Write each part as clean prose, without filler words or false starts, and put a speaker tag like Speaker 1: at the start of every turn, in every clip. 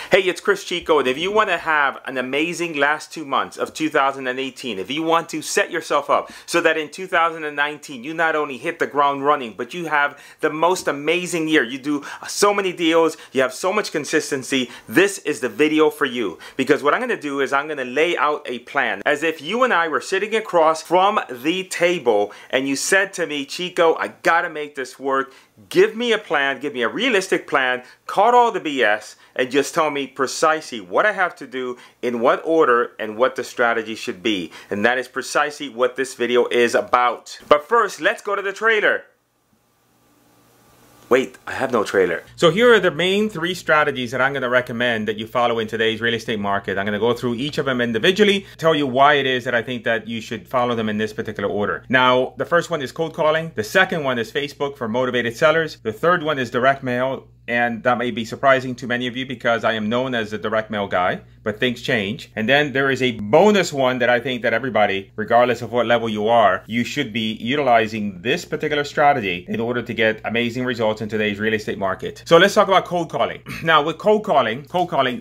Speaker 1: Hey, it's Chris Chico, and if you want to have an amazing last 2 months of 2018, if you want to set yourself up so that in 2019 you not only hit the ground running, but you have the most amazing year, you do so many deals, you have so much consistency, this is the video for you. Because what I'm going to do is I'm going to lay out a plan as if you and I were sitting across from the table and you said to me, Chico, I got to make this work. Give me a plan, give me a realistic plan, cut all the BS, and just tell me precisely what I have to do, in what order, and what the strategy should be. And that is precisely what this video is about. But first, let's go to the trailer. Wait, I have no trailer. So here are the main 3 strategies that I'm going to recommend that you follow in today's real estate market. I'm going to go through each of them individually, tell you why it is that I think that you should follow them in this particular order. Now, the first one is cold calling. The second one is Facebook for motivated sellers. The third one is direct mail. And that may be surprising to many of you because I am known as a direct mail guy, but things change. And then there is a bonus one that I think that everybody, regardless of what level you are, you should be utilizing this particular strategy in order to get amazing results in today's real estate market. So let's talk about cold calling. Now with cold calling,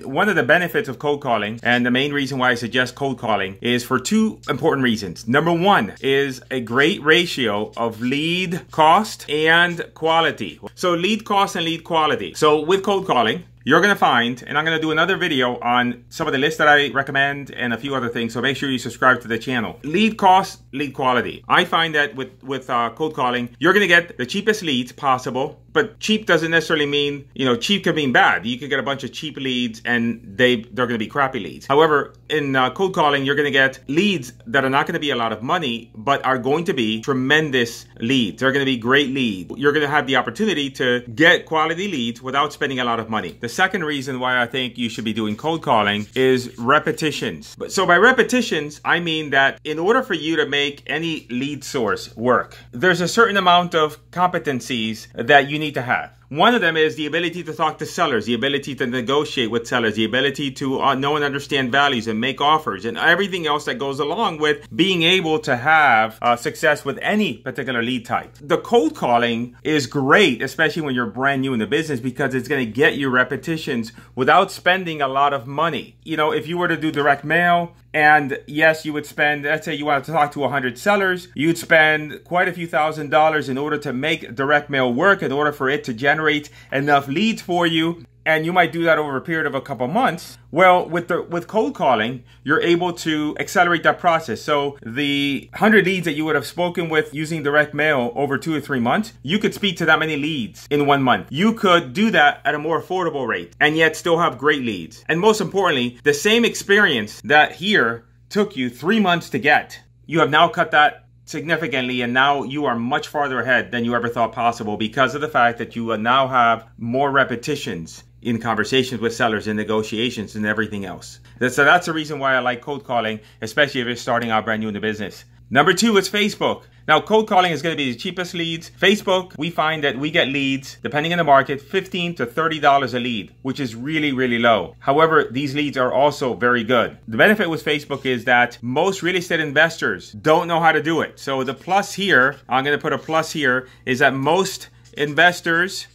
Speaker 1: one of the benefits of cold calling, and the main reason why I suggest cold calling, is for 2 important reasons. Number 1 is a great ratio of lead cost and quality. So lead cost and lead quality. So with cold calling, you're going to find, and I'm going to do another video on some of the lists that I recommend and a few other things, so make sure you subscribe to the channel. Lead cost, lead quality. I find that with cold calling, you're going to get the cheapest leads possible, but cheap doesn't necessarily mean, cheap can mean bad. You can get a bunch of cheap leads and they're going to be crappy leads. However, in cold calling, you're going to get leads that are not going to be a lot of money, but are going to be tremendous leads. They're going to be great leads. You're going to have the opportunity to get quality leads without spending a lot of money. The second reason why I think you should be doing cold calling is repetitions. So by repetitions, I mean that in order for you to make any lead source work, there's a certain amount of competencies that you need to have. One of them is the ability to talk to sellers, the ability to negotiate with sellers, the ability to know and understand values and make offers, and everything else that goes along with being able to have success with any particular lead type. The cold calling is great, especially when you're brand new in the business, because it's going to get you repetitions without spending a lot of money. If you were to do direct mail, and yes, you would spend, let's say you want to talk to 100 sellers, you'd spend quite a few $1,000s in order to make direct mail work, in order for it to generate enough leads for you. And you might do that over a period of a couple months. Well, with cold calling, you're able to accelerate that process. So the 100 leads that you would have spoken with using direct mail over 2 or 3 months, you could speak to that many leads in 1 month. You could do that at a more affordable rate and yet still have great leads. And most importantly, the same experience that here took you 3 months to get, you have now cut that significantly, and now you are much farther ahead than you ever thought possible because of the fact that you now have more repetitions in conversations with sellers and negotiations and everything else. So that's the reason why I like cold calling, especially if you're starting out brand new in the business. Number 2 is Facebook. Now, cold calling is going to be the cheapest leads. Facebook, we find that we get leads, depending on the market, $15 to $30 a lead, which is really, really low. However, these leads are also very good. The benefit with Facebook is that most real estate investors don't know how to do it. So the plus here, I'm going to put a plus here, is that most investors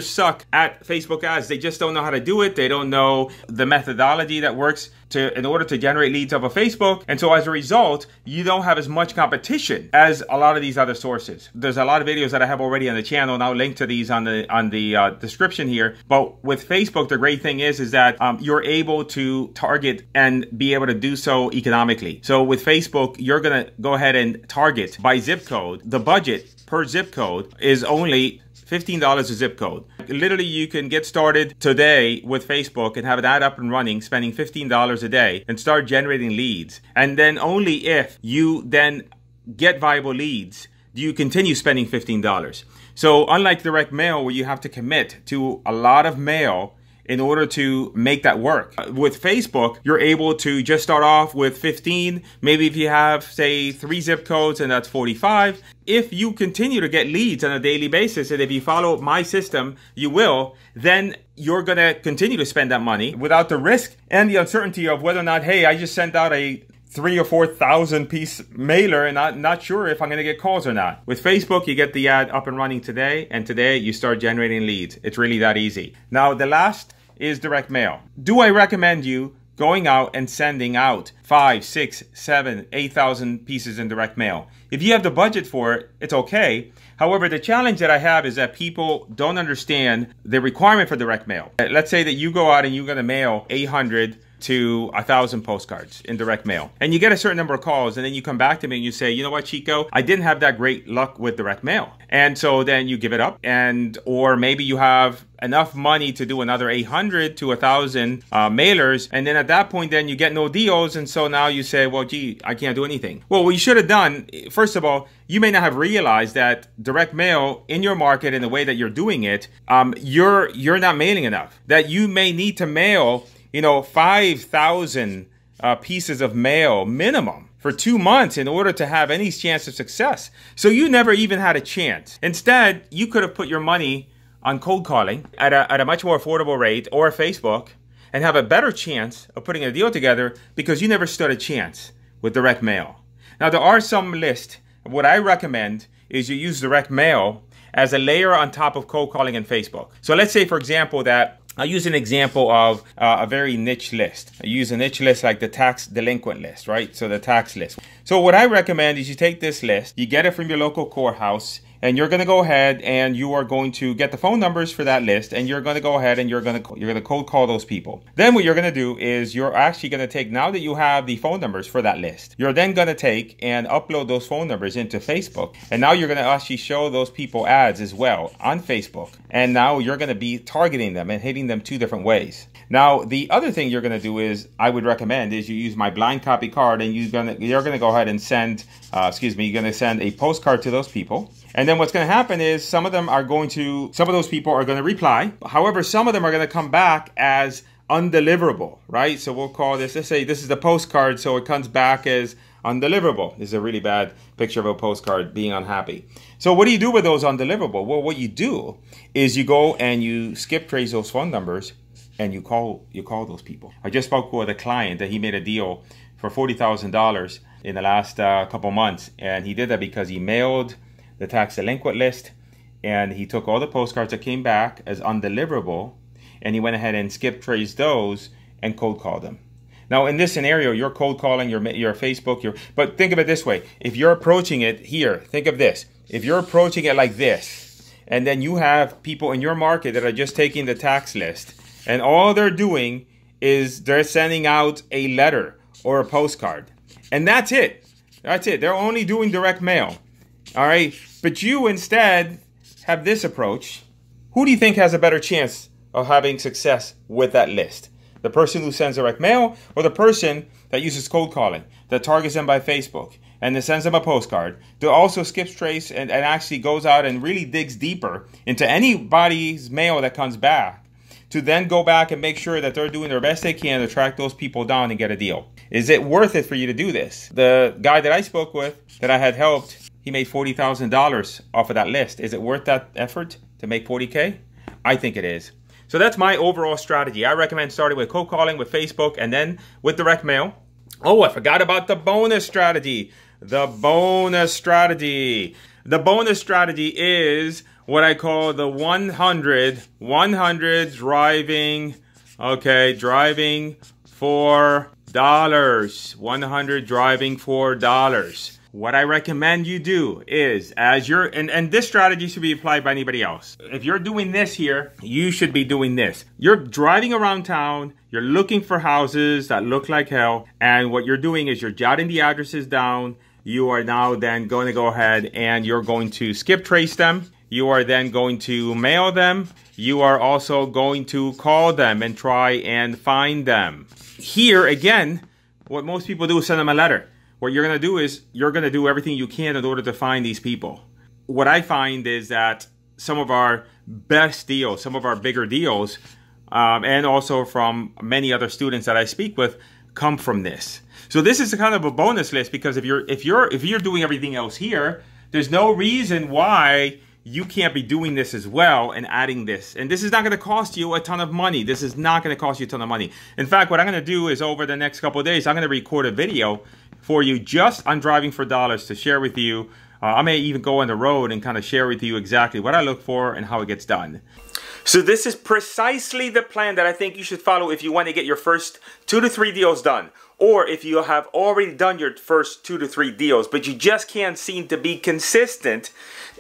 Speaker 1: suck at Facebook ads. They just don't know how to do it. They don't know the methodology that works in order to generate leads off of Facebook. And so as a result, you don't have as much competition as a lot of these other sources. There's a lot of videos that I have already on the channel, and I'll link to these on the description here. But with Facebook, the great thing is that you're able to target and be able to do so economically. So with Facebook, you're going to go ahead and target by zip code. The budget per zip code is only $15 a zip code. Literally, you can get started today with Facebook and have an ad up and running, spending $15 a day, and start generating leads. And then only if you then get viable leads do you continue spending $15. So unlike direct mail, where you have to commit to a lot of mail in order to make that work. With Facebook, you're able to just start off with 15. Maybe if you have, say, 3 zip codes, and that's 45. If you continue to get leads on a daily basis, and if you follow my system, you will, then you're going to continue to spend that money without the risk and the uncertainty of whether or not, hey, I just sent out a 3,000 or 4,000 piece mailer and I'm not sure if I'm going to get calls or not. With Facebook, you get the ad up and running today, and today you start generating leads. It's really that easy. Now, the last is direct mail. Do I recommend you going out and sending out 5, 6, 7, 8,000 pieces in direct mail? If you have the budget for it, it's okay. However, the challenge that I have is that people don't understand the requirement for direct mail. Let's say that you go out and you're going to mail 800 to 1,000 postcards in direct mail, and you get a certain number of calls, and then you come back to me and you say, you know what, Chico, I didn't have that great luck with direct mail. And so then you give it up, or maybe you have enough money to do another 800 to 1,000 mailers, and then at that point then you get no deals, and so now you say, well, gee, I can't do anything. Well, what you should have done, first of all, you may not have realized that direct mail in your market and the way that you're doing it, you're not mailing enough. That you may need to mail 5,000 pieces of mail minimum for 2 months in order to have any chance of success. So you never even had a chance. Instead, you could have put your money on cold calling at a much more affordable rate, or Facebook, and have a better chance of putting a deal together because you never stood a chance with direct mail. Now, there are some lists. What I recommend is you use direct mail as a layer on top of cold calling and Facebook. So let's say, for example, that I'll use an example of a very niche list. I use a niche list like the tax delinquent list, right? So the tax list. So what I recommend is you take this list, you get it from your local courthouse, and you're going to go ahead and you are going to get the phone numbers for that list, and you're going to go ahead and you're going to cold call those people. Then what you're going to do is you're actually going to take, now that you have the phone numbers for that list, you're then going to take and upload those phone numbers into Facebook. And now you're going to actually show those people ads as well on Facebook. And now you're going to be targeting them and hitting them 2 different ways. Now, the other thing you're going to do is, I would recommend, is you use my blind copy card, and you're going to go ahead and send, you're going to send a postcard to those people. And then what's going to happen is some of those people are going to reply. However, some of them are going to come back as undeliverable, right? So we'll call this, let's say this is the postcard, so it comes back as undeliverable. This is a really bad picture of a postcard being unhappy. So what do you do with those undeliverable? Well, what you do is you go and you skip trace those phone numbers, and you call those people. I just spoke with a client that he made a deal for $40,000 in the last couple months, and he did that because he mailed the tax delinquent list, and he took all the postcards that came back as undeliverable, and he went ahead and skip traced those and cold called them. Now, in this scenario, you're cold calling your Facebook, but think of it this way. If you're approaching it here, think of this. If you're approaching it like this, and then you have people in your market that are just taking the tax list, and all they're doing is they're sending out a letter or a postcard. And that's it. That's it. They're only doing direct mail. All right. But you instead have this approach. Who do you think has a better chance of having success with that list? The person who sends direct mail, or the person that uses cold calling, that targets them by Facebook and then sends them a postcard, that also skips trace and actually goes out and really digs deeper into anybody's mail that comes back, to then go back and make sure that they're doing their best they can to track those people down and get a deal? Is it worth it for you to do this? The guy that I spoke with, that I had helped, he made $40,000 off of that list. Is it worth that effort to make $40K? I think it is. So that's my overall strategy. I recommend starting with cold calling with Facebook and then with direct mail. Oh, I forgot about the bonus strategy. The bonus strategy. The bonus strategy is what I call the 100 driving for dollars. 100 driving for dollars. What I recommend you do is, and this strategy should be applied by anybody else. If you're doing this here, you should be doing this. You're driving around town, you're looking for houses that look like hell, and what you're doing is you're jotting the addresses down. You are now then going to go ahead and you're going to skip trace them. You are then going to mail them. You are also going to call them and try and find them. Here, again, what most people do is send them a letter. What you're going to do is you're going to do everything you can in order to find these people. What I find is that some of our best deals, some of our bigger deals, and also from many other students that I speak with, come from this. So this is a kind of a bonus list, because if you're doing everything else here, there's no reason why you can't be doing this as well and adding this. And this is not going to cost you a ton of money. This is not going to cost you a ton of money. In fact, what I'm going to do is over the next couple of days, I'm going to record a video for you just on driving for dollars to share with you. I may even go on the road and kind of share with you exactly what I look for and how it gets done. So this is precisely the plan that I think you should follow if you want to get your first 2 to 3 deals done. Or if you have already done your first 2 to 3 deals, but you just can't seem to be consistent,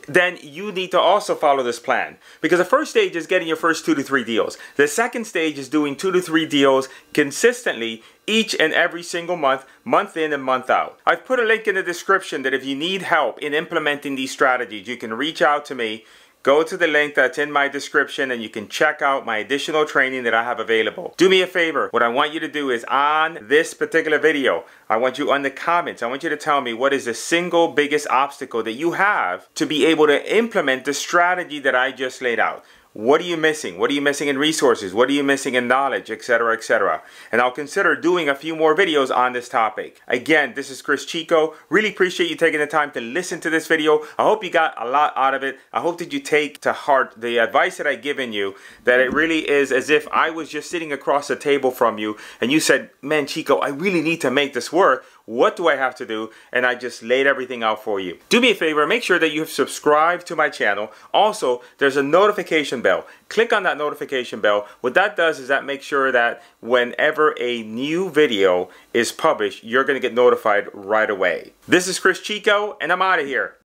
Speaker 1: then you need to also follow this plan. Because the first stage is getting your first 2 to 3 deals. The second stage is doing 2 to 3 deals consistently each and every single month, month in and month out. I've put a link in the description that if you need help in implementing these strategies, you can reach out to me. Go to the link that's in my description and you can check out my additional training that I have available. Do me a favor. What I want you to do is on this particular video, I want you on the comments, I want you to tell me what is the single biggest obstacle that you have to be able to implement the strategy that I just laid out. What are you missing? What are you missing in resources? What are you missing in knowledge, etc., etc.? And I'll consider doing a few more videos on this topic. Again, this is Cris Chico. Really appreciate you taking the time to listen to this video. I hope you got a lot out of it. I hope that you take to heart the advice that I've given you, that it really is as if I was just sitting across the table from you and you said, man, Chico, I really need to make this work. What do I have to do? And I just laid everything out for you. Do me a favor, make sure that you have subscribed to my channel. Also, there's a notification bell. Click on that notification bell. What that does is that makes sure that whenever a new video is published, you're going to get notified right away. This is Cris Chico, and I'm out of here.